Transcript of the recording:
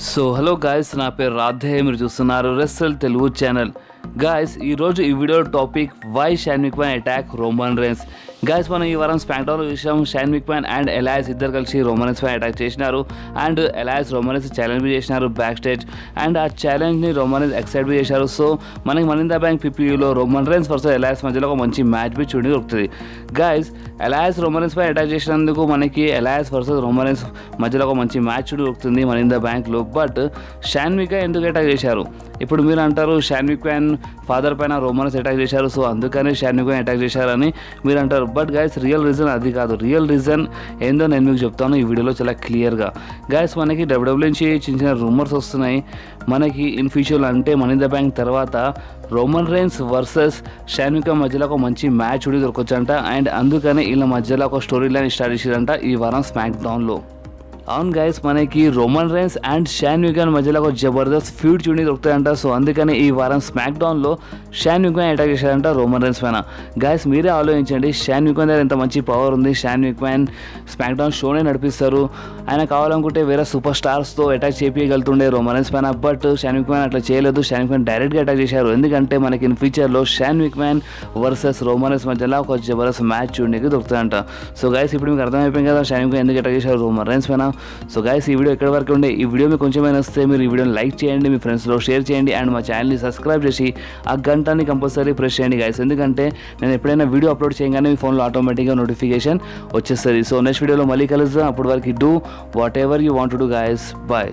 So hello guys, నా పేరు రాధే. మీరు చూస్తున్నారు రెస్సల్ తెలుగు ఛానల్. గాయస్, ఈరోజు ఈ వీడియో టాపిక్ వై షైన్ విక్మ్యాన్ అటాక్ రోమన్ రైన్స్. గాయస్, మనం ఈ వారం స్మాక్డౌన్లో చూసాం. షైన్ విక్మ్యాన్ అండ్ ఎలాయస్ ఇద్దరు కలిసి రోమన్ రైన్స్ పై అటాక్ చేసినారు. And Elias Roman Reigns challenge చేసినారు బ్యాక్ స్టేజ్. అండ్ ఆ ఛాలెంజ్ని రోమన్ రైన్స్ ఎక్సైట్ చేశారు. సో మనకి మనీ ఇన్ ద బ్యాంక్ PPUలో రోమన్ రైన్స్ వర్సెస్ ఎలాయస్ మధ్యలో ఒక మంచి మ్యాచ్ బి చూడడానికి దొరుకుతుంది. గాయస్, ఎలాయస్ రోమన్ రైన్స్ పై అటాక్ చేసినందుకు మనకి ఎలాయస్ వర్సెస్ రోమన్ రైన్స్ మధ్యలో ఒక మంచి మ్యాచ్ దొరుకుతుంది మనీ ఇన్ ద బ్యాంక్లో. బట్ షైన్ విక్మ్యాన్ ఎందుకు అటాక్ చేశారు? ఇప్పుడు మీరు అంటారు షైన్ విక్మ్యాన్ ఫాదర్ పైన రోమన్ రైన్స్ అటాక్ చేశారు, సో అందుకని షైన్ విక్మ్యాన్ అటాక్ చేశారని మీరు అంటారు. బట్ గైస్, రియల్ రీజన్ అది కాదు. రియల్ రీజన్ ఏందో నేను మీకు చెప్తాను ఈ వీడియోలో చాలా క్లియర్గా. గైస్, మనకి WWE నుంచి చిన్న రూమర్స్ వస్తున్నాయి. మనకి ఇన్ ఫ్యూచర్లో అంటే మనీ ఇన్ ద బ్యాంక్ తర్వాత రోమన్ రైన్స్ వర్సెస్ షైన్ విక్మ్యాన్ మధ్యలో ఒక మంచి మ్యాచ్ దొరకొచ్చంట. అండ్ అందుకని వీళ్ళ మధ్యలో ఒక స్టోరీ లైన్ స్టార్ట్ చేశారంట ఈ వారం స్మాక్ డౌన్లో. అవును గైస్, మనకి రోమన్ రైన్స్ అండ్ షైన్ విక్మ్యాన్ మధ్యలో ఒక జబర్దస్త్ ఫ్యూడ్ చూడని దొరుకుతాయంట. సో అందుకని ఈ వారం స్మాక్ డౌన్లో షైన్ విక్మ్యాన్ అటాక్ చేశారంట రోమన్ రైన్స్ పైన. గైస్, మీరే ఆలోచించండి, షైన్ విక్మ్యాన్ దగ్గర ఎంత మంచి పవర్ ఉంది. షైన్ విక్మ్యాన్ స్మాక్ డౌన్ షోనే నడిపిస్తారు. ఆయన కావాలనుకుంటే వేరే సూపర్ స్టార్స్తో అటాక్ చేపించగలుగుతుండే రోమన్ రైన్స్ పైన. బట్ షైన్ విక్మ్యాన్ అట్లా చేయలేదు. షైన్ విక్మ్యాన్ డైరెక్ట్గా అటాక్ చేశారు. ఎందుకంటే మనకి ఇన్ ఫ్యూచర్లో షైన్ విక్మ్యాన్ వర్సెస్ రోమన్ రైన్స్ మధ్యలో ఒక జబర్దస్త్ మ్యాచ్ చూడడానికి దొరుకుతాయంట. సో గైస్, ఇప్పుడు మీకు అర్థమైపోయింది కదా షైన్ విక్మ్యాన్ ఎందుకు అటాక్ చేశారు రోమన్ రైన్స్ పైన. సో గైస్, ఈ వీడియో ఎక్కడి వరకు ఉండే. ఈ వీడియో మీకు కొంచెమైనా వస్తే మీరు ఈ వీడియోని లైక్ చేయండి, మీ ఫ్రెండ్స్లో షేర్ చేయండి, అండ్ మా ఛానల్ని సబ్స్క్రైబ్ చేసి ఆ గంటని కంపల్సరీ ప్రెస్ చేయండి గైస్. ఎందుకంటే నేను ఎప్పుడైనా వీడియో అప్లోడ్ చేయగానే మీ ఫోన్లో ఆటోమేటిక్గా నోటిఫికేషన్ వచ్చేస్తుంది. సో నెక్స్ట్ వీడియోలో మళ్ళీ కలుద్దాం. అప్పటి వరకు do whatever you want to do guys. Bye.